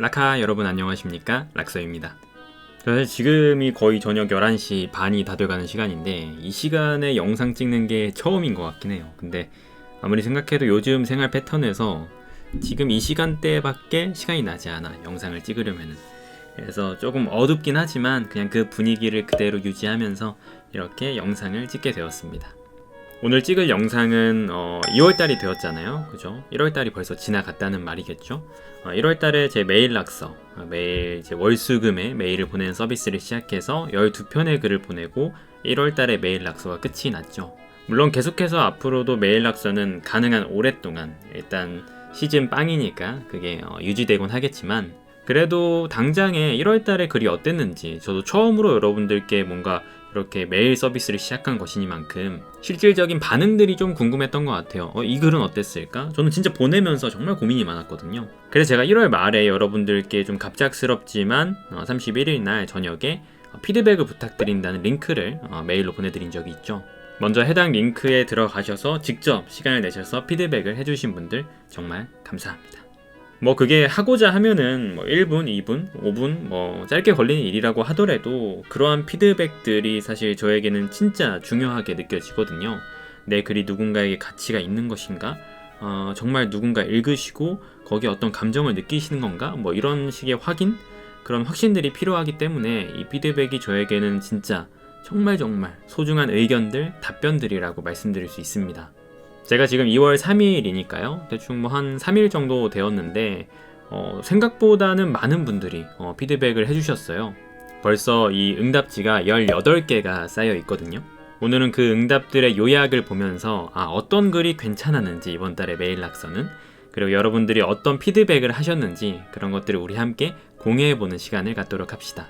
라카 여러분 안녕하십니까? 락서입니다. 사실 지금이 거의 저녁 11시 반이 다 돼가는 시간인데 이 시간에 영상 찍는 게 처음인 것 같긴 해요. 근데 아무리 생각해도 요즘 생활 패턴에서 지금 이 시간대밖에 시간이 나지 않아, 영상을 찍으려면은. 그래서 조금 어둡긴 하지만 그냥 그 분위기를 그대로 유지하면서 이렇게 영상을 찍게 되었습니다. 오늘 찍을 영상은 2월달이 되었잖아요. 그죠? 1월달이 벌써 지나갔다는 말이겠죠? 1월달에 제 메일 낙서, 매일 제 월수금에 메일을 보내는 서비스를 시작해서 12편의 글을 보내고 1월달에 메일 낙서가 끝이 났죠. 물론 계속해서 앞으로도 메일 낙서는 가능한 오랫동안, 일단 시즌 빵이니까 그게 유지되곤 하겠지만, 그래도 당장에 1월달에 글이 어땠는지, 저도 처음으로 여러분들께 뭔가 이렇게 메일 서비스를 시작한 것이니만큼 실질적인 반응들이 좀 궁금했던 것 같아요. 이 글은 어땠을까? 저는 진짜 보내면서 정말 고민이 많았거든요. 그래서 제가 1월 말에 여러분들께 좀 갑작스럽지만 31일 날 저녁에 피드백을 부탁드린다는 링크를 메일로 보내드린 적이 있죠. 먼저 해당 링크에 들어가셔서 직접 시간을 내셔서 피드백을 해주신 분들 정말 감사합니다. 그게 하고자 하면은 1분, 2분, 5분 짧게 걸리는 일이라고 하더라도 그러한 피드백들이 사실 저에게는 진짜 중요하게 느껴지거든요. 내 글이 누군가에게 가치가 있는 것인가? 정말 누군가 읽으시고 거기에 어떤 감정을 느끼시는 건가? 이런 식의 확인? 그런 확신들이 필요하기 때문에 이 피드백이 저에게는 진짜 정말 소중한 의견들, 답변들이라고 말씀드릴 수 있습니다. 제가 지금 2월 3일이니까요. 대충 한 3일 정도 되었는데 생각보다는 많은 분들이 피드백을 해주셨어요. 벌써 이 응답지가 18개가 쌓여 있거든요. 오늘은 그 응답들의 요약을 보면서 어떤 글이 괜찮았는지, 이번 달의 메일 낙서는, 그리고 여러분들이 어떤 피드백을 하셨는지 그런 것들을 우리 함께 공유해보는 시간을 갖도록 합시다.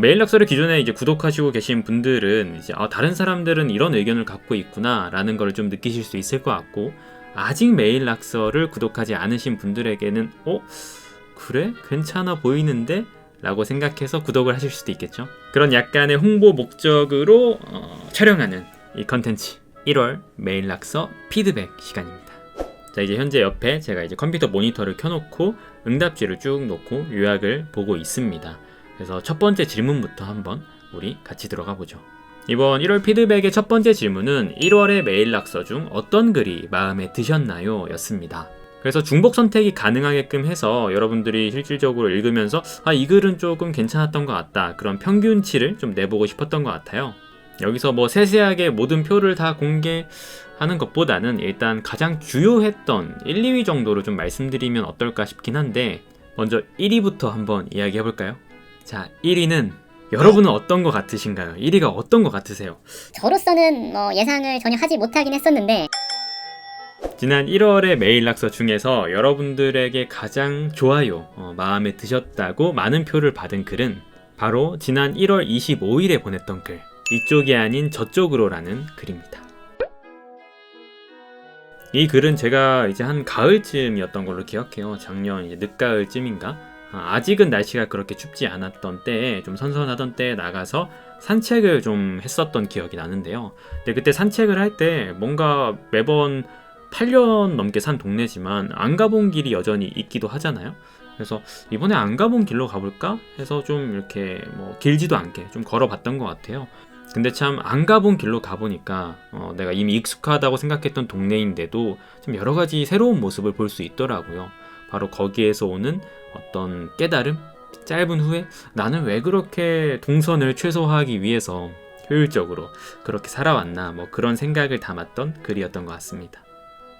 메일 낙서를 기존에 이제 구독하시고 계신 분들은 이제 다른 사람들은 이런 의견을 갖고 있구나 라는 걸 좀 느끼실 수 있을 것 같고, 아직 메일 낙서를 구독하지 않으신 분들에게는 그래? 괜찮아 보이는데? 라고 생각해서 구독을 하실 수도 있겠죠. 그런 약간의 홍보 목적으로 촬영하는 이 컨텐츠 1월 메일 낙서 피드백 시간입니다. 자, 이제 현재 옆에 제가 이제 컴퓨터 모니터를 켜놓고 응답지를 쭉 놓고 요약을 보고 있습니다. 그래서 첫 번째 질문부터 한번 우리 같이 들어가 보죠. 이번 1월 피드백의 첫 번째 질문은 1월의 메일 낙서 중 어떤 글이 마음에 드셨나요? 였습니다. 그래서 중복 선택이 가능하게끔 해서 여러분들이 실질적으로 읽으면서 이 글은 조금 괜찮았던 것 같다, 그런 평균치를 좀 내보고 싶었던 것 같아요. 여기서 세세하게 모든 표를 다 공개하는 것보다는 일단 가장 주요했던 1, 2위 정도로 좀 말씀드리면 어떨까 싶긴 한데, 먼저 1위부터 한번 이야기해볼까요? 자, 1위는 여러분은 어떤 거 같으신가요? 1위가 어떤 거 같으세요? 저로서는 예상을 전혀 하지 못하긴 했었는데, 지난 1월의 메일 낙서 중에서 여러분들에게 가장 좋아요, 마음에 드셨다고 많은 표를 받은 글은 바로 지난 1월 25일에 보냈던 글, 이쪽이 아닌 저쪽으로라는 글입니다. 이 글은 제가 이제 한 가을쯤이었던 걸로 기억해요. 작년 이제 늦가을쯤인가? 아직은 날씨가 그렇게 춥지 않았던 때에, 좀 선선하던 때에 나가서 산책을 좀 했었던 기억이 나는데요. 근데 그때 산책을 할 때 뭔가 매번 8년 넘게 산 동네지만 안 가본 길이 여전히 있기도 하잖아요. 그래서 이번에 안 가본 길로 가볼까 해서 좀 이렇게 길지도 않게 좀 걸어봤던 것 같아요. 근데 참 안 가본 길로 가보니까 내가 이미 익숙하다고 생각했던 동네인데도 좀 여러 가지 새로운 모습을 볼 수 있더라고요. 바로 거기에서 오는 어떤 깨달음? 짧은 후에 나는 왜 그렇게 동선을 최소화하기 위해서 효율적으로 그렇게 살아왔나, 그런 생각을 담았던 글이었던 것 같습니다.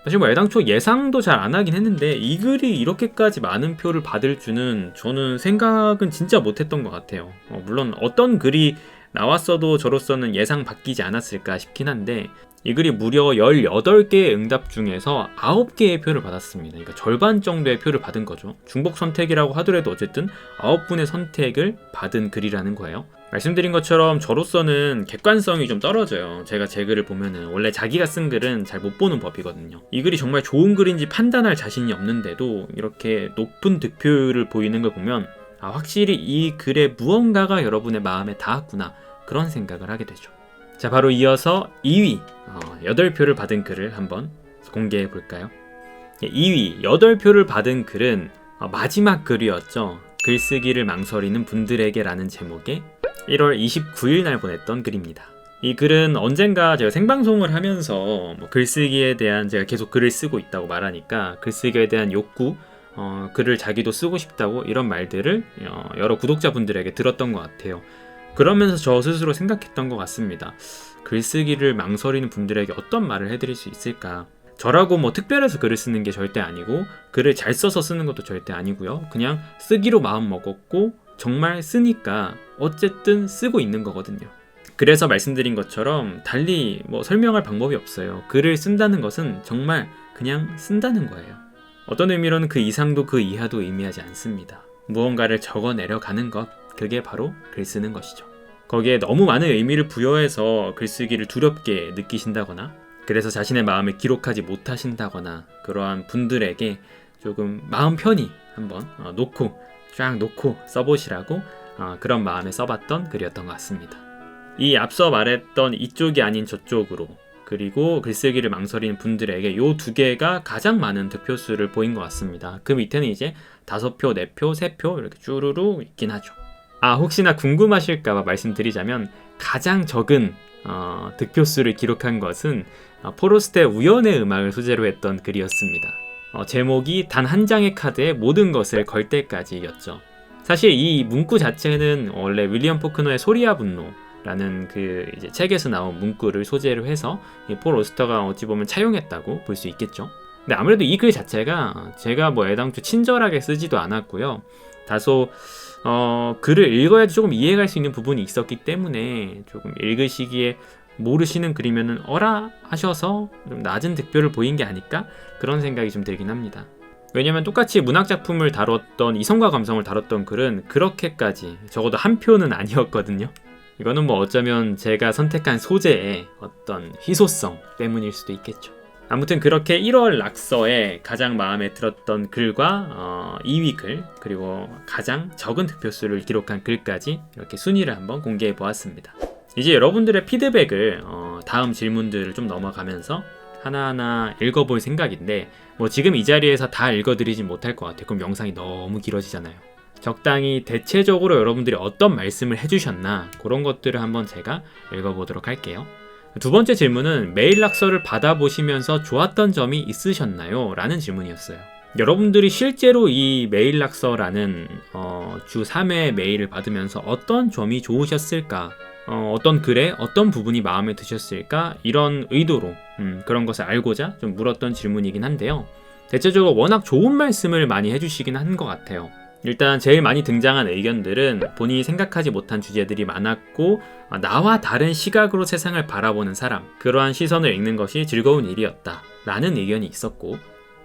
사실 애당초 예상도 잘 안 하긴 했는데 이 글이 이렇게까지 많은 표를 받을 줄은 저는 생각은 진짜 못했던 것 같아요. 물론 어떤 글이 나왔어도 저로서는 예상 바뀌지 않았을까 싶긴 한데, 이 글이 무려 18개의 응답 중에서 9개의 표를 받았습니다. 그러니까 절반 정도의 표를 받은 거죠. 중복 선택이라고 하더라도 어쨌든 9분의 선택을 받은 글이라는 거예요. 말씀드린 것처럼 저로서는 객관성이 좀 떨어져요. 제가 제 글을 보면은 원래 자기가 쓴 글은 잘 못 보는 법이거든요. 이 글이 정말 좋은 글인지 판단할 자신이 없는데도 이렇게 높은 득표율을 보이는 걸 보면 확실히 이 글에 무언가가 여러분의 마음에 닿았구나, 그런 생각을 하게 되죠. 자, 바로 이어서 2위 8표를 받은 글을 한번 공개해 볼까요? 2위 8표를 받은 글은 마지막 글이었죠. 글쓰기를 망설이는 분들에게라는 제목의 1월 29일 날 보냈던 글입니다. 이 글은 언젠가 제가 생방송을 하면서 글쓰기에 대한, 제가 계속 글을 쓰고 있다고 말하니까 글쓰기에 대한 욕구, 글을 자기도 쓰고 싶다고 이런 말들을 여러 구독자분들에게 들었던 것 같아요. 그러면서 저 스스로 생각했던 것 같습니다. 글쓰기를 망설이는 분들에게 어떤 말을 해드릴 수 있을까? 저라고 특별해서 글을 쓰는 게 절대 아니고, 글을 잘 써서 쓰는 것도 절대 아니고요. 그냥 쓰기로 마음 먹었고 정말 쓰니까 어쨌든 쓰고 있는 거거든요. 그래서 말씀드린 것처럼 달리 설명할 방법이 없어요. 글을 쓴다는 것은 정말 그냥 쓴다는 거예요. 어떤 의미로는 그 이상도 그 이하도 의미하지 않습니다. 무언가를 적어내려 가는 것, 그게 바로 글 쓰는 것이죠. 거기에 너무 많은 의미를 부여해서 글쓰기를 두렵게 느끼신다거나, 그래서 자신의 마음을 기록하지 못하신다거나, 그러한 분들에게 조금 마음 편히 한번 쫙 놓고 써보시라고 그런 마음에 써봤던 글이었던 것 같습니다. 이 앞서 말했던 이쪽이 아닌 저쪽으로, 그리고 글쓰기를 망설이는 분들에게 요 두 개가 가장 많은 득표수를 보인 것 같습니다. 그 밑에는 이제 5표, 4표, 3표 이렇게 쭈루루 있긴 하죠. 혹시나 궁금하실까봐 말씀드리자면, 가장 적은 득표수를 기록한 것은 포로스트의 우연의 음악을 소재로 했던 글이었습니다. 제목이 단 한 장의 카드에 모든 것을 걸 때까지였죠. 사실 이 문구 자체는 원래 윌리엄 포크너의 소리와 분노라는 그 이제 책에서 나온 문구를 소재로 해서 폴 오스터가 어찌 보면 차용했다고 볼 수 있겠죠. 근데 아무래도 이 글 자체가 제가 애당초 친절하게 쓰지도 않았고요. 다소 글을 읽어야지 조금 이해할 수 있는 부분이 있었기 때문에 조금 읽으시기에 모르시는 글이면은 어라 하셔서 좀 낮은 득표를 보인 게 아닐까? 그런 생각이 좀 들긴 합니다. 왜냐면 똑같이 문학작품을 다뤘던, 이성과 감성을 다뤘던 글은 그렇게까지 적어도 한 표는 아니었거든요. 이거는 어쩌면 제가 선택한 소재의 어떤 희소성 때문일 수도 있겠죠. 아무튼 그렇게 1월 낙서에 가장 마음에 들었던 글과 2위 글, 그리고 가장 적은 득표수를 기록한 글까지 이렇게 순위를 한번 공개해 보았습니다. 이제 여러분들의 피드백을 다음 질문들을 좀 넘어가면서 하나하나 읽어볼 생각인데, 지금 이 자리에서 다 읽어드리진 못할 것 같아요. 그럼 영상이 너무 길어지잖아요. 적당히 대체적으로 여러분들이 어떤 말씀을 해주셨나, 그런 것들을 한번 제가 읽어보도록 할게요. 두 번째 질문은 메일 낙서를 받아보시면서 좋았던 점이 있으셨나요? 라는 질문이었어요. 여러분들이 실제로 이 메일 낙서라는 주 3회 메일을 받으면서 어떤 점이 좋으셨을까? 어떤 글에 어떤 부분이 마음에 드셨을까? 이런 의도로 그런 것을 알고자 좀 물었던 질문이긴 한데요. 대체적으로 워낙 좋은 말씀을 많이 해주시긴 한 것 같아요. 일단 제일 많이 등장한 의견들은 본인이 생각하지 못한 주제들이 많았고, 나와 다른 시각으로 세상을 바라보는 사람, 그러한 시선을 읽는 것이 즐거운 일이었다 라는 의견이 있었고,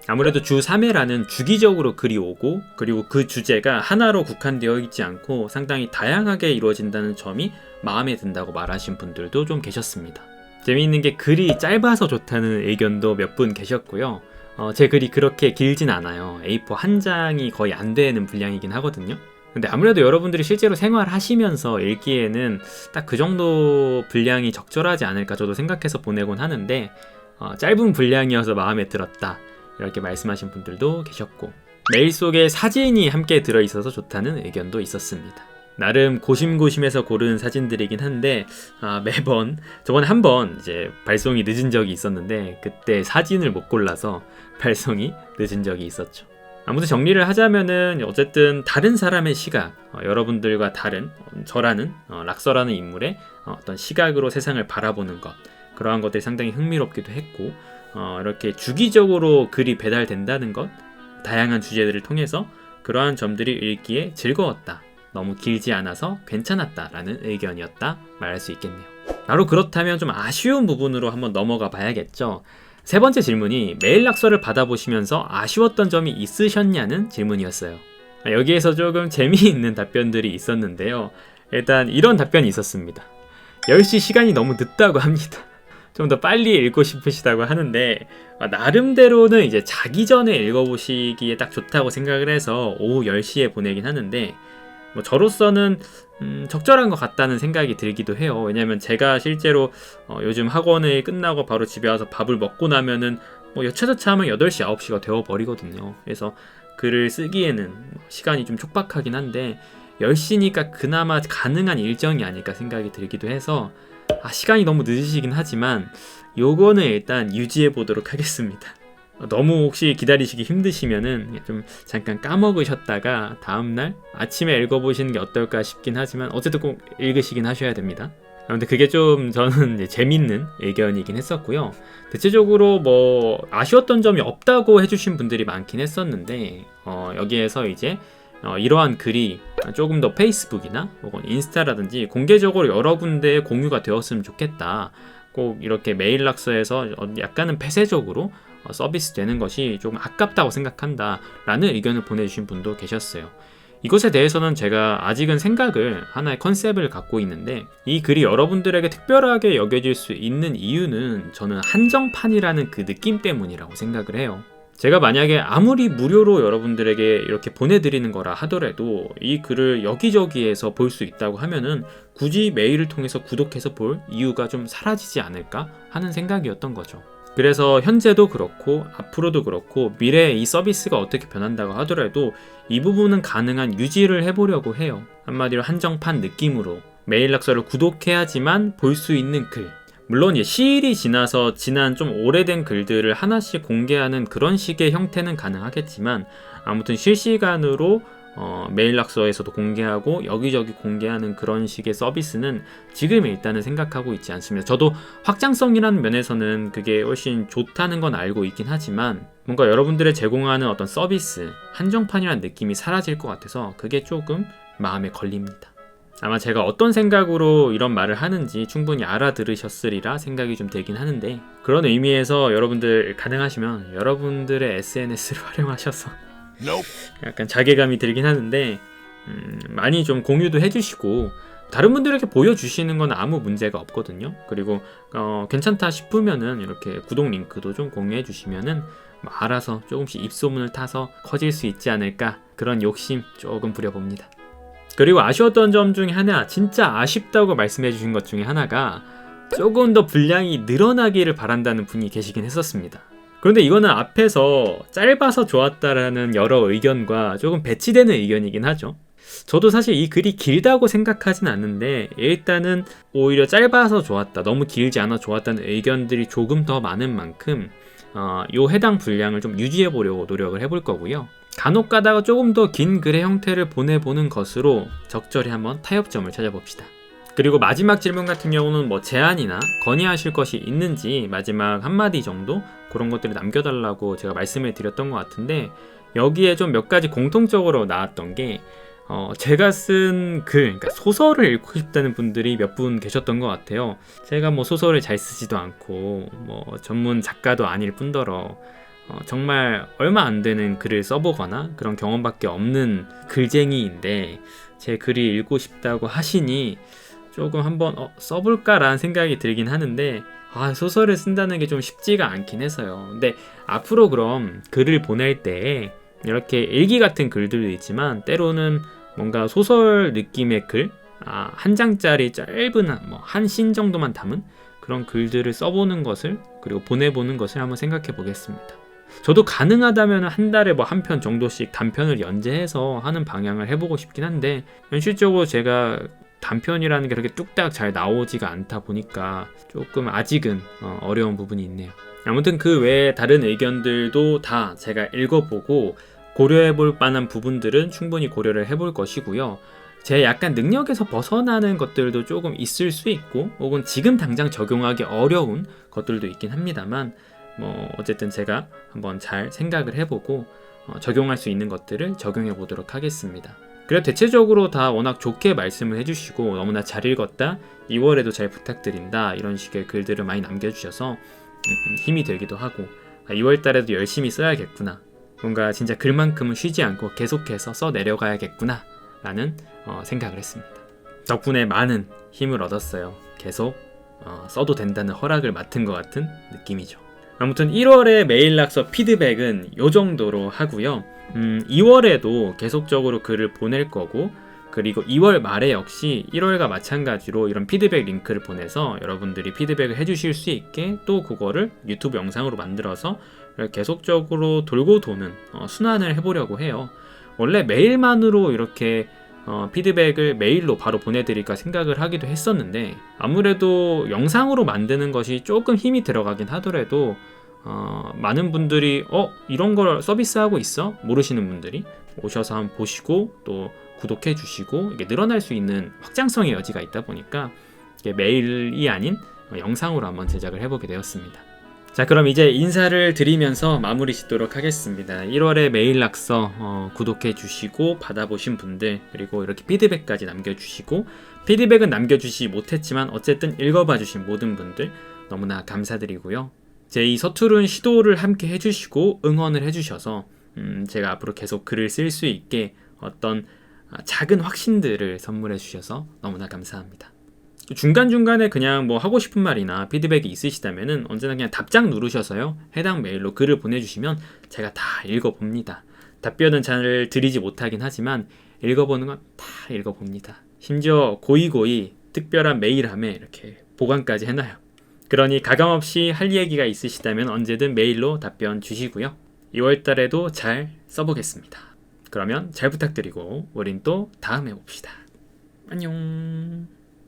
아무래도 주 3회라는 주기적으로 글이 오고, 그리고 그 주제가 하나로 국한되어 있지 않고 상당히 다양하게 이루어진다는 점이 마음에 든다고 말하신 분들도 좀 계셨습니다. 재미있는 게 글이 짧아서 좋다는 의견도 몇 분 계셨고요. 제 글이 그렇게 길진 않아요. A4 한 장이 거의 안 되는 분량이긴 하거든요. 근데 아무래도 여러분들이 실제로 생활하시면서 읽기에는 딱 그 정도 분량이 적절하지 않을까 저도 생각해서 보내곤 하는데, 짧은 분량이어서 마음에 들었다 이렇게 말씀하신 분들도 계셨고, 메일 속에 사진이 함께 들어있어서 좋다는 의견도 있었습니다. 나름 고심고심해서 고른 사진들이긴 한데, 매번 저번에 한번 이제 발송이 늦은 적이 있었는데 그때 사진을 못 골라서 발송이 늦은 적이 있었죠. 아무튼 정리를 하자면은 어쨌든 다른 사람의 시각, 여러분들과 다른 저라는 락서라는 인물의 어떤 시각으로 세상을 바라보는 것, 그러한 것들이 상당히 흥미롭기도 했고, 이렇게 주기적으로 글이 배달된다는 것, 다양한 주제들을 통해서 그러한 점들이 읽기에 즐거웠다, 너무 길지 않아서 괜찮았다라는 의견이었다 말할 수 있겠네요. 바로 그렇다면 좀 아쉬운 부분으로 한번 넘어가 봐야겠죠. 세 번째 질문이 메일 낙서를 받아보시면서 아쉬웠던 점이 있으셨냐는 질문이었어요. 여기에서 조금 재미있는 답변들이 있었는데요. 일단 이런 답변이 있었습니다. 10시 시간이 너무 늦다고 합니다. 좀 더 빨리 읽고 싶으시다고 하는데, 나름대로는 이제 자기 전에 읽어보시기에 딱 좋다고 생각을 해서 오후 10시에 보내긴 하는데, 저로서는 적절한 것 같다는 생각이 들기도 해요. 왜냐면 제가 실제로 요즘 학원을 끝나고 바로 집에 와서 밥을 먹고 나면은 여차저차 하면 8시, 9시가 되어버리거든요. 그래서 글을 쓰기에는 시간이 좀 촉박하긴 한데 10시니까 그나마 가능한 일정이 아닐까 생각이 들기도 해서 시간이 너무 늦으시긴 하지만 요거는 일단 유지해 보도록 하겠습니다. 너무 혹시 기다리시기 힘드시면은 좀 잠깐 까먹으셨다가 다음날 아침에 읽어보시는 게 어떨까 싶긴 하지만 어쨌든 꼭 읽으시긴 하셔야 됩니다. 근데 그게 좀 저는 이제 재밌는 의견이긴 했었고요. 대체적으로 뭐 아쉬웠던 점이 없다고 해주신 분들이 많긴 했었는데 여기에서 이제 이러한 글이 조금 더 페이스북이나 혹은 인스타라든지 공개적으로 여러 군데에 공유가 되었으면 좋겠다. 꼭 이렇게 메일 낙서에서 약간은 폐쇄적으로 서비스 되는 것이 조금 아깝다고 생각한다 라는 의견을 보내주신 분도 계셨어요. 이것에 대해서는 제가 아직은 생각을 하나의 컨셉을 갖고 있는데 이 글이 여러분들에게 특별하게 여겨질 수 있는 이유는 저는 한정판이라는 그 느낌 때문이라고 생각을 해요. 제가 만약에 아무리 무료로 여러분들에게 이렇게 보내드리는 거라 하더라도 이 글을 여기저기에서 볼 수 있다고 하면은 굳이 메일을 통해서 구독해서 볼 이유가 좀 사라지지 않을까 하는 생각이었던 거죠. 그래서 현재도 그렇고 앞으로도 그렇고 미래에 이 서비스가 어떻게 변한다고 하더라도 이 부분은 가능한 유지를 해보려고 해요. 한마디로 한정판 느낌으로 메일 낙서를 구독해야지만 볼 수 있는 글, 물론 시일이 지나서 지난 좀 오래된 글들을 하나씩 공개하는 그런 식의 형태는 가능하겠지만 아무튼 실시간으로 메일 낙서에서도 공개하고 여기저기 공개하는 그런 식의 서비스는 지금 일단은 생각하고 있지 않습니다. 저도 확장성이라는 면에서는 그게 훨씬 좋다는 건 알고 있긴 하지만 뭔가 여러분들의 제공하는 어떤 서비스, 한정판이라는 느낌이 사라질 것 같아서 그게 조금 마음에 걸립니다. 아마 제가 어떤 생각으로 이런 말을 하는지 충분히 알아들으셨으리라 생각이 좀 되긴 하는데 그런 의미에서 여러분들 가능하시면 여러분들의 SNS를 활용하셔서 약간 자괴감이 들긴 하는데 많이 좀 공유도 해주시고 다른 분들에게 보여주시는 건 아무 문제가 없거든요. 그리고 괜찮다 싶으면은 이렇게 구독 링크도 좀 공유해 주시면은 알아서 조금씩 입소문을 타서 커질 수 있지 않을까 그런 욕심 조금 부려봅니다. 그리고 아쉬웠던 점 중에 하나, 진짜 아쉽다고 말씀해 주신 것 중에 하나가 조금 더 분량이 늘어나기를 바란다는 분이 계시긴 했었습니다. 그런데 이거는 앞에서 짧아서 좋았다라는 여러 의견과 조금 배치되는 의견이긴 하죠. 저도 사실 이 글이 길다고 생각하진 않는데 일단은 오히려 짧아서 좋았다, 너무 길지 않아 좋았다는 의견들이 조금 더 많은 만큼 요 해당 분량을 좀 유지해 보려고 노력을 해볼 거고요. 간혹 가다가 조금 더 긴 글의 형태를 보내보는 것으로 적절히 한번 타협점을 찾아봅시다. 그리고 마지막 질문 같은 경우는 뭐 제안이나 건의하실 것이 있는지 마지막 한마디 정도 그런 것들을 남겨달라고 제가 말씀을 드렸던 것 같은데 여기에 좀 몇 가지 공통적으로 나왔던 게 제가 쓴 글, 그러니까 소설을 읽고 싶다는 분들이 몇 분 계셨던 것 같아요. 제가 뭐 소설을 잘 쓰지도 않고 뭐 전문 작가도 아닐 뿐더러 정말 얼마 안 되는 글을 써보거나 그런 경험밖에 없는 글쟁이인데 제 글이 읽고 싶다고 하시니 조금 한번 써볼까라는 생각이 들긴 하는데 소설을 쓴다는 게 좀 쉽지가 않긴 해서요. 근데 앞으로 그럼 글을 보낼 때 이렇게 일기 같은 글들도 있지만 때로는 뭔가 소설 느낌의 글, 한 장짜리 짧은 한 신 정도만 담은 그런 글들을 써보는 것을 그리고 보내보는 것을 한번 생각해 보겠습니다. 저도 가능하다면 한 달에 한 편 정도씩 단편을 연재해서 하는 방향을 해보고 싶긴 한데 현실적으로 제가 단편이라는 게 그렇게 뚝딱 잘 나오지가 않다 보니까 조금 아직은 어려운 부분이 있네요. 아무튼 그 외에 다른 의견들도 다 제가 읽어보고 고려해볼 만한 부분들은 충분히 고려를 해볼 것이고요. 제 약간 능력에서 벗어나는 것들도 조금 있을 수 있고 혹은 지금 당장 적용하기 어려운 것들도 있긴 합니다만 어쨌든 제가 한번 잘 생각을 해보고 적용할 수 있는 것들을 적용해 보도록 하겠습니다. 그래도 대체적으로 다 워낙 좋게 말씀을 해주시고 너무나 잘 읽었다, 2월에도 잘 부탁드린다 이런 식의 글들을 많이 남겨주셔서 힘이 되기도 하고 2월 달에도 열심히 써야겠구나, 뭔가 진짜 글만큼은 쉬지 않고 계속해서 써 내려가야겠구나 라는 생각을 했습니다. 덕분에 많은 힘을 얻었어요. 계속 써도 된다는 허락을 맡은 것 같은 느낌이죠. 아무튼 1월의 메일 낙서 피드백은 요 정도로 하고요. 2월에도 계속적으로 글을 보낼 거고 그리고 2월 말에 역시 1월과 마찬가지로 이런 피드백 링크를 보내서 여러분들이 피드백을 해주실 수 있게 또 그거를 유튜브 영상으로 만들어서 계속적으로 돌고 도는 순환을 해보려고 해요. 원래 메일만으로 이렇게 피드백을 메일로 바로 보내드릴까 생각을 하기도 했었는데 아무래도 영상으로 만드는 것이 조금 힘이 들어가긴 하더라도 많은 분들이 이런 걸 서비스하고 있어? 모르시는 분들이 오셔서 한번 보시고 또 구독해 주시고 이게 늘어날 수 있는 확장성의 여지가 있다 보니까 이게 메일이 아닌 영상으로 한번 제작을 해보게 되었습니다. 자, 그럼 이제 인사를 드리면서 마무리 짓도록 하겠습니다. 1월에 메일 낙서 구독해 주시고 받아보신 분들, 그리고 이렇게 피드백까지 남겨주시고, 피드백은 남겨주시지 못했지만 어쨌든 읽어봐 주신 모든 분들 너무나 감사드리고요. 제 이 서투른 시도를 함께 해주시고 응원을 해주셔서 제가 앞으로 계속 글을 쓸 수 있게 어떤 작은 확신들을 선물해 주셔서 너무나 감사합니다. 중간중간에 그냥 뭐 하고 싶은 말이나 피드백이 있으시다면은 언제나 그냥 답장 누르셔서요, 해당 메일로 글을 보내주시면 제가 다 읽어봅니다. 답변은 잘 드리지 못하긴 하지만 읽어보는 건 다 읽어봅니다. 심지어 고이고이 특별한 메일함에 이렇게 보관까지 해놔요. 그러니 가감없이 할 얘기가 있으시다면 언제든 메일로 답변 주시고요. 2월달에도 잘 써보겠습니다. 그러면 잘 부탁드리고 우린 또 다음에 봅시다. 안녕.